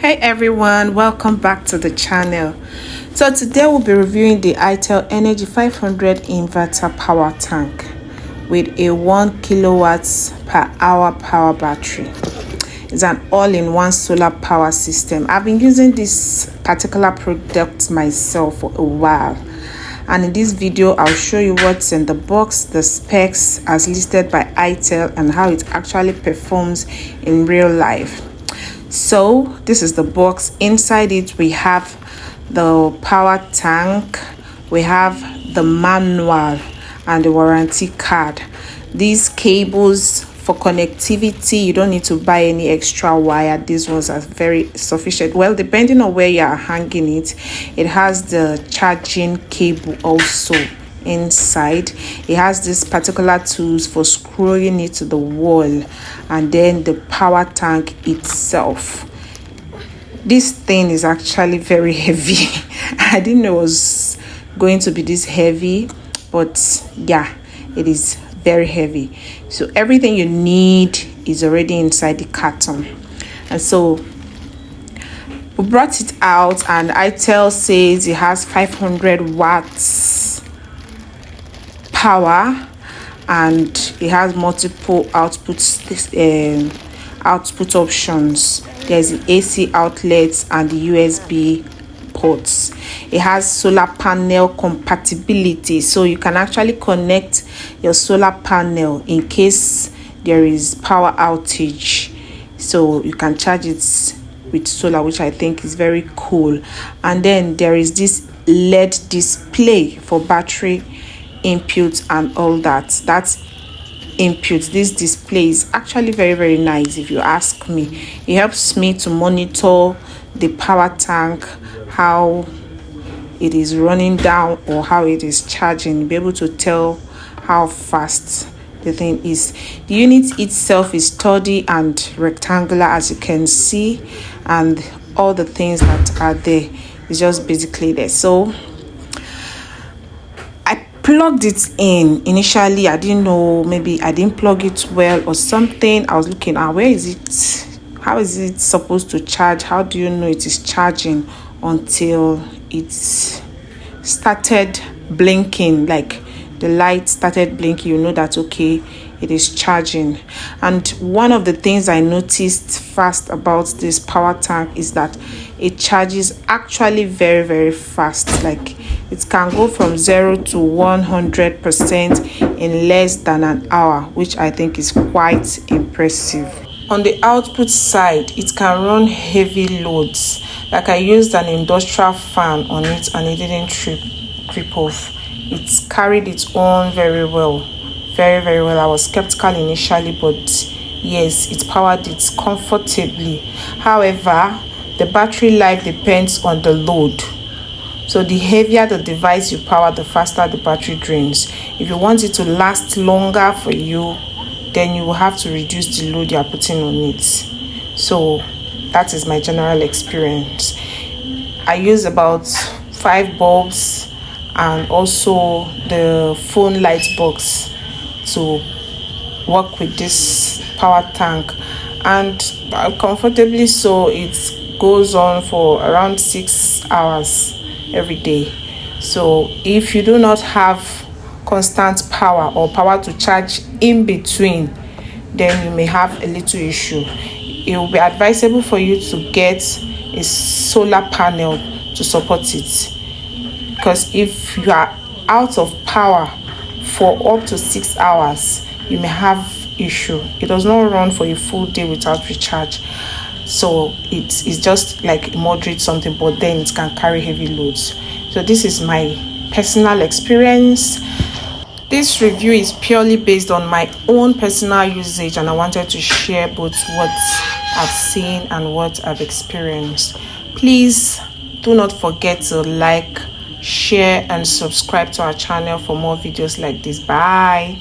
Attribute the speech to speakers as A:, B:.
A: Hey everyone, welcome back to the channel. So today we'll be reviewing the Itel Energy 500 Inverter Power Tank with a 1 kilowatts per hour power battery. It's an all-in-one solar power system. I've been using this particular product myself for a while, and in this video I'll show you what's in the box, the specs as listed by Itel, and how it actually performs in real life. So this is the box. Inside it we have the power tank, we have the manual and the warranty card. These cables for connectivity, you don't need to buy any extra wire. These ones are very sufficient. Well, depending on where you are hanging it, it has the charging cable also inside. It has this particular tools for screwing it to the wall, and then the power tank itself. This thing is actually very heavy. I didn't know it was going to be this heavy, but yeah, it is very heavy. So everything you need is already inside the carton, and so we brought it out, and Itel says it has 500 watts power, and it has multiple output options. There's the AC outlets and the USB ports. It has solar panel compatibility, so you can actually connect your solar panel in case there is power outage, so you can charge it with solar, which I think is very cool. And then there is this LED display for battery input and all that. That's input. This display is actually very nice, if you ask me. It helps me to monitor the power tank, how it is running down or how it is charging, be able to tell how fast the thing is. The unit itself is sturdy and rectangular, as you can see, and all the things that are there is just basically there. So plugged it in. Initially I didn't know, maybe I didn't plug it well or something. I was looking at where is it, how is it supposed to charge, how do you know it is charging, until it started blinking, like the light started blinking. You know that okay, it is charging. And one of the things I noticed fast about this power tank is that it charges actually very fast. Like it can go from 0 to 100% in less than an hour, which I think is quite impressive. On the output side, it can run heavy loads. Like I used an industrial fan on it and it didn't trip off. It's carried its own very well. Very well. I was skeptical initially, but yes, it powered it comfortably. However, the battery life depends on the load. So the heavier the device you power, the faster the battery drains. If you want it to last longer for you, then you will have to reduce the load you are putting on it. So that is my general experience. I use about 5 bulbs and also the phone light box to work with this power tank, and comfortably so it goes on for around 6 hours every day. So if you do not have constant power or power to charge in between, then you may have a little issue. It will be advisable for you to get a solar panel to support it, because if you are out of power for up to 6 hours, you may have issue. It does not run for a full day without recharge. So it's just like moderate something, but then it can carry heavy loads. So this is my personal experience. This review is purely based on my own personal usage, and I wanted to share both what I've seen and what I've experienced. Please do not forget to like, share and subscribe to our channel for more videos like this. Bye.